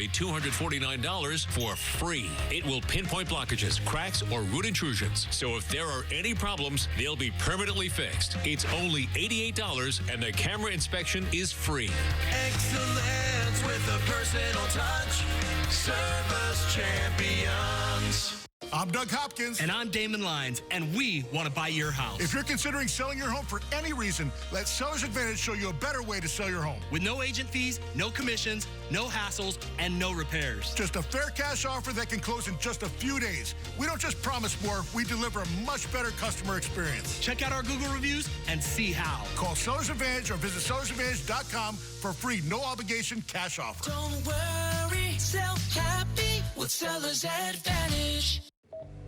only $249 for free. It will pinpoint blockages, cracks, or root intrusions. So if there are any problems, they'll be permanently fixed. It's only $88 and the camera inspection is free. Excellence with a personal touch. Service champions. I'm Doug Hopkins. And I'm Damon Lyons, and we want to buy your house. If you're considering selling your home for any reason, let Seller's Advantage show you a better way to sell your home. With no agent fees, no commissions, no hassles, and no repairs. Just a fair cash offer that can close in just a few days. We don't just promise more, we deliver a much better customer experience. Check out our Google reviews and see how. Call Seller's Advantage or visit sellersadvantage.com for free, no obligation cash offer. Don't worry, sell happy with Seller's Advantage.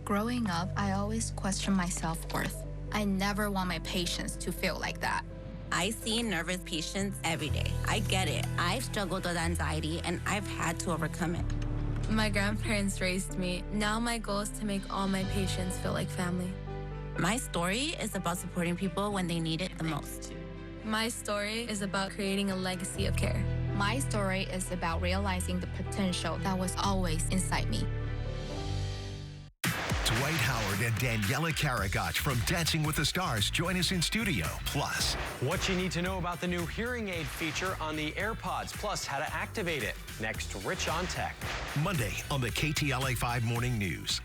Growing up, I always questioned my self-worth. I never want my patients to feel like that. I see nervous patients every day. I get it. I've struggled with anxiety, and I've had to overcome it. My grandparents raised me. Now my goal is to make all my patients feel like family. My story is about supporting people when they need it the most. My story is about creating a legacy of care. My story is about realizing the potential that was always inside me. Dwight Howard and Daniela Karagach from Dancing with the Stars join us in studio. Plus, what you need to know about the new hearing aid feature on the AirPods, plus how to activate it. Next, Rich on Tech. Monday on the KTLA 5 Morning News.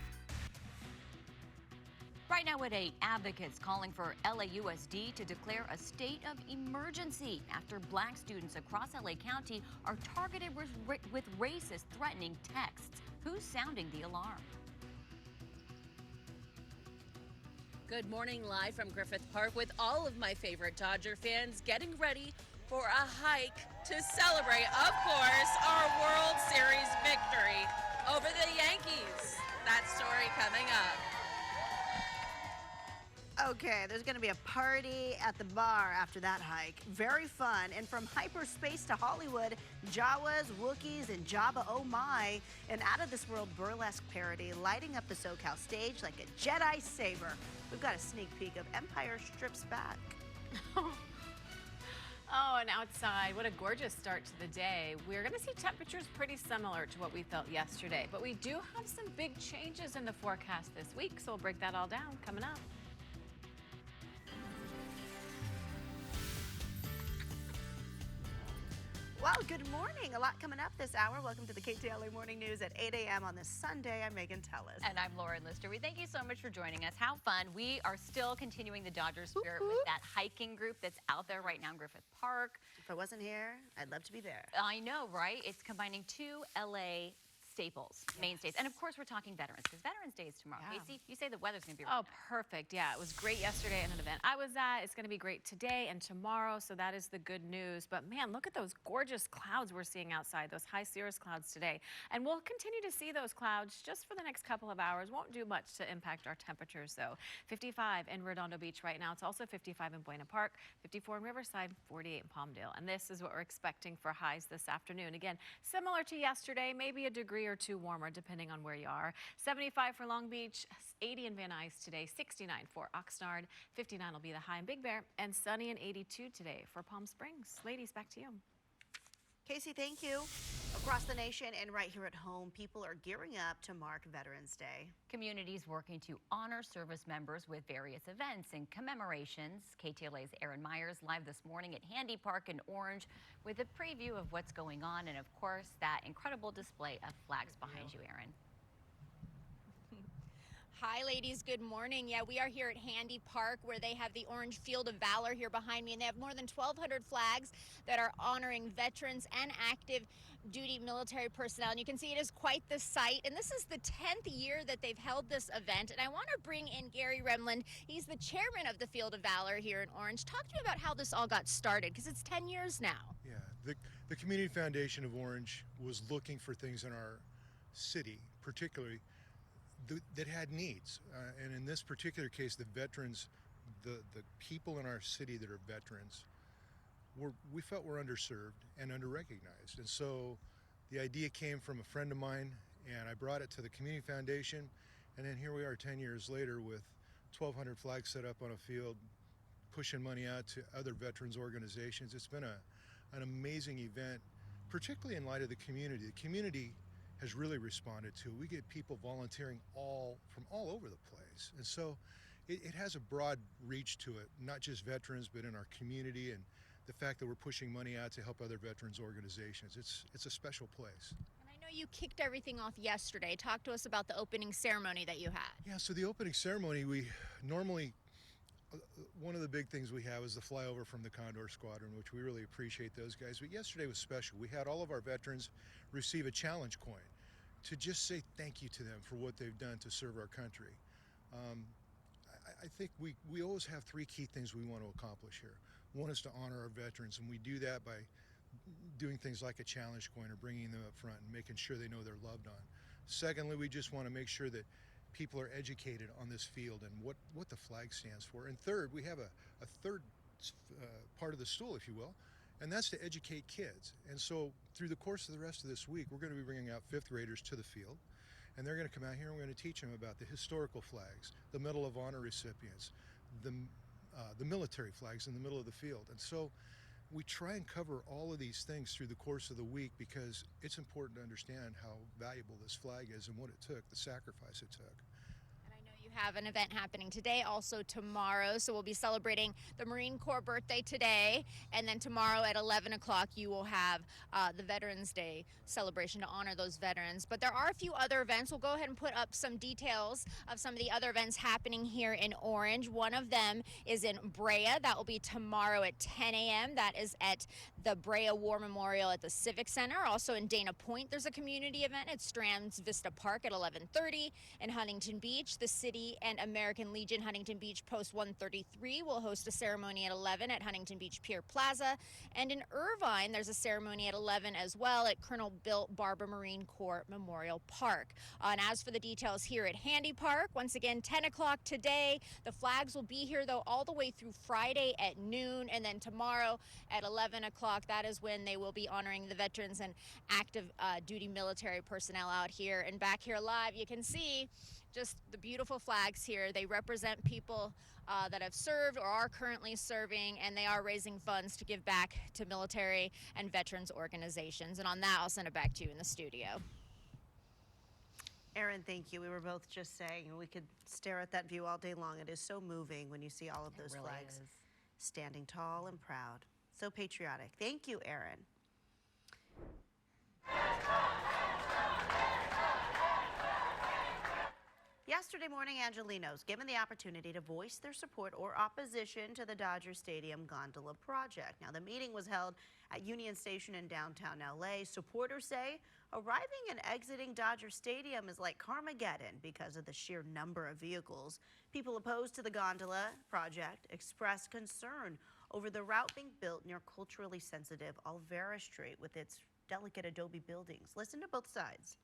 Right now at 8, advocates calling for LAUSD to declare a state of emergency after black students across LA County are targeted with racist, threatening texts. Who's sounding the alarm? Good morning, live from Griffith Park with all of my favorite Dodger fans getting ready for a hike to celebrate, of course, our World Series victory over the Yankees. That story coming up. Okay, there's going to be a party at the bar after that hike. Very fun. And from hyperspace to Hollywood, Jawas, Wookiees, and Jabba Oh My, an out-of-this-world burlesque parody lighting up the SoCal stage like a Jedi saber. We've got a sneak peek of Empire Strips Back. Oh, and outside, what a gorgeous start to the day. We're going to see temperatures pretty similar to what we felt yesterday, but we do have some big changes in the forecast this week, so we'll break that all down coming up. Well, good morning. A lot coming up this hour. Welcome to the KTLA Morning News at 8 a.m. on this Sunday. I'm Megan Tellis. And I'm Lauren Lister. We thank you so much for joining us. How fun. We are still continuing the Dodger spirit with that hiking group that's out there right now in Griffith Park. If I wasn't here, I'd love to be there. I know, right? It's combining two LA staples, mainstays. And of course, we're talking veterans because Veterans Day is tomorrow. Yeah. Casey, you say the weather's going to be Oh, perfect. Yeah, it was great yesterday at an event I was at. It's going to be great today and tomorrow, so that is the good news. But man, look at those gorgeous clouds we're seeing outside, those high cirrus clouds today. And we'll continue to see those clouds just for the next couple of hours. Won't do much to impact our temperatures, though. 55 in Redondo Beach right now. It's also 55 in Buena Park, 54 in Riverside, 48 in Palmdale. And this is what we're expecting for highs this afternoon. Again, similar to yesterday, maybe a degree or two warmer depending on where you are. 75 for Long Beach, 80 in Van Nuys today, 69 for Oxnard, 59 will be the high in Big Bear, and sunny and 82 today for Palm Springs. Ladies, back to you. Casey, thank you. Across the nation and right here at home, people are gearing up to mark Veterans Day. Communities working to honor service members with various events and commemorations. KTLA's Aaron Myers live this morning at Handy Park in Orange with a preview of what's going on and, of course, that incredible display of flags behind you, Aaron. Hi, ladies. Good morning. Yeah, we are here at Handy Park where they have the Orange Field of Valor here behind me, and they have more than 1,200 flags that are honoring veterans and active duty military personnel. And you can see it is quite the sight. And this is the 10th year that they've held this event. And I want to bring in Gary Remland. He's the chairman of the Field of Valor here in Orange. Talk to me about how this all got started, because it's 10 years now. Yeah, the Community Foundation of Orange was looking for things in our city, particularly that had needs, and in this particular case, the veterans, the people in our city that are veterans, we felt were underserved and underrecognized. And so the idea came from a friend of mine, and I brought it to the Community Foundation, and then here we are 10 years later with 1,200 flags set up on a field, pushing money out to other veterans organizations. It's been an amazing event particularly in light of the community. The community has really responded to it. We get people volunteering from all over the place. And so it has a broad reach to it, not just veterans, but in our community, and the fact that we're pushing money out to help other veterans organizations. It's a special place. And I know you kicked everything off yesterday. Talk to us about the opening ceremony that you had. Yeah, so the opening ceremony, we normally, one of the big things we have is the flyover from the Condor Squadron, which we really appreciate those guys. But yesterday was special. We had all of our veterans receive a challenge coin to just say thank you to them for what they've done to serve our country. I think we always have three key things we want to accomplish here. One is to honor our veterans, and we do that by doing things like a challenge coin or bringing them up front and making sure they know they're loved on. Secondly, we just want to make sure that people are educated on this field and what the flag stands for. And third, we have a third part of the stool, if you will, and that's to educate kids. And so through the course of the rest of this week, we're going to be bringing out fifth graders to the field, and they're going to come out here and we're going to teach them about the historical flags, the Medal of Honor recipients, the military flags in the middle of the field. And so we try and cover all of these things through the course of the week because it's important to understand how valuable this flag is and what it took, the sacrifice it took. You have an event happening today, also tomorrow. So we'll be celebrating the Marine Corps birthday today, and then tomorrow at 11 o'clock you will have the Veterans Day celebration to honor those veterans. But there are a few other events. We'll go ahead and put up some details of some of the other events happening here in Orange. One of them is in Brea. That will be tomorrow at 10 a.m. That is at the Brea War Memorial at the Civic Center. Also in Dana Point, there's a community event at Strands Vista Park at 11:30. In Huntington Beach, the City and American Legion Huntington Beach Post 133 will host a ceremony at 11 at Huntington Beach Pier Plaza. And in Irvine, there's a ceremony at 11 as well at Colonel Bill Barber Marine Corps Memorial Park. And as for the details here at Handy Park, once again, 10 o'clock today. The flags will be here, though, all the way through Friday at noon. And then tomorrow at 11 o'clock, that is when they will be honoring the veterans and active duty military personnel out here. And back here live, you can see just the beautiful flags here. They represent people that have served or are currently serving, and they are raising funds to give back to military and veterans organizations. And on that, I'll send it back to you in the studio. Erin, thank you. We were both just saying we could stare at that view all day long. It is so moving when you see all of those flags standing tall and proud. So patriotic. Thank you, Erin. Yesterday morning, Angelenos given the opportunity to voice their support or opposition to the Dodger Stadium gondola project. Now, the meeting was held at Union Station in downtown LA. Supporters say arriving and exiting Dodger Stadium is like Carmageddon because of the sheer number of vehicles. People opposed to the gondola project expressed concern over the route being built near culturally sensitive Alvera Street with its delicate adobe buildings. Listen to both sides.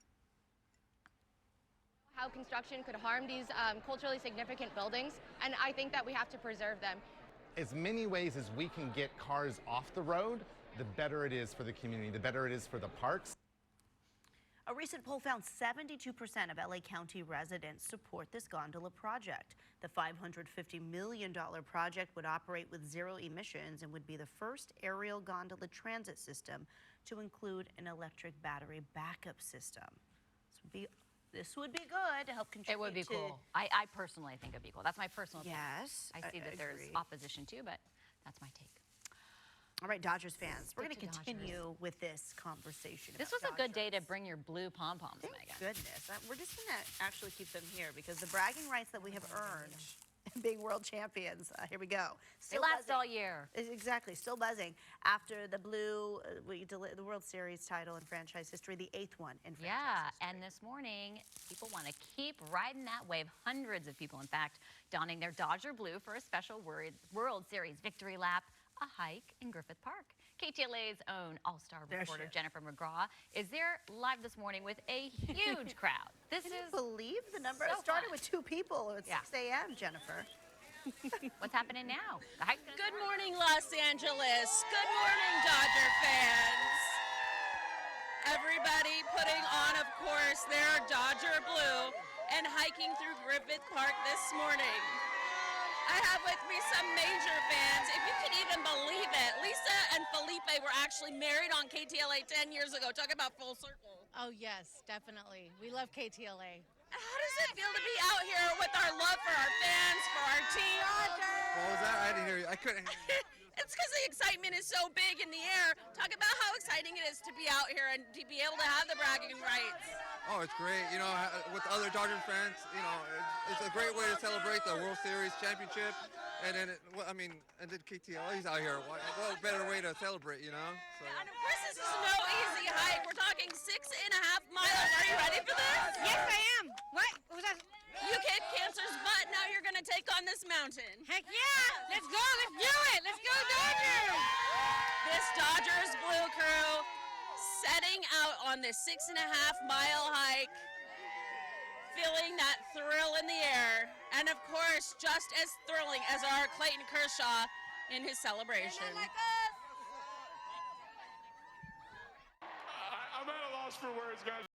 How construction could harm these culturally significant buildings, and I think that we have to preserve them. As many ways as we can get cars off the road, the better it is for the community, the better it is for the parks. A recent poll found 72% of LA County residents support this gondola project. The $550 million project would operate with zero emissions and would be the first aerial gondola transit system to include an electric battery backup system. This would be good to help contribute. It would be cool. I personally think it'd be cool. That's my personal take. Yes, I see that there's opposition too, but that's my take. All right, Dodgers fans, we're going to continue with this conversation. This was a good day to bring your blue pom-poms, Megan. Goodness. We're just going to actually keep them here because the bragging rights that we have earned being world champions, here we go. Still last all year. Exactly, still buzzing after the blue, the World Series title in franchise history, the 8th one in franchise history. And this morning, people want to keep riding that wave. Hundreds of people, in fact, donning their Dodger blue for a special World Series victory lap, a hike in Griffith Park. KTLA's own all-star reporter Jennifer McGraw is there live this morning with a huge crowd. Can you believe the number? It started with 2 people at 6 a.m., Jennifer. What's happening now? Good morning, Los Angeles. Good morning, Dodger fans. Everybody putting on, of course, their Dodger blue and hiking through Griffith Park this morning. I have with me some major fans. If you can even believe it, Lisa and Felipe were actually married on KTLA 10 years ago. Talk about full circle. Oh, yes, definitely. We love KTLA. How does it feel to be out here with our love for our fans, for our team? What was that? I didn't hear you. I couldn't hear you. It's because the excitement is so big in the air. Talk about how exciting it is to be out here and to be able to have the bragging rights. Oh, it's great. You know, with other Dodger fans, you know, it's a great way to celebrate the World Series championship. And then, and then KTLA's out here. What better way to celebrate, you know? So. And of course, this is no easy hike. We're talking 6.5 miles. Are you ready for this? Yes, I am. What was that? You kicked cancer's butt. Now you're going to take on this mountain. Heck yeah! Let's go. Let's do it. Let's go, Dodgers! This Dodgers Blue Crew setting out on this 6.5-mile hike, feeling that thrill in the air, and of course, just as thrilling as our Clayton Kershaw in his celebration. I'm at a loss for words, guys.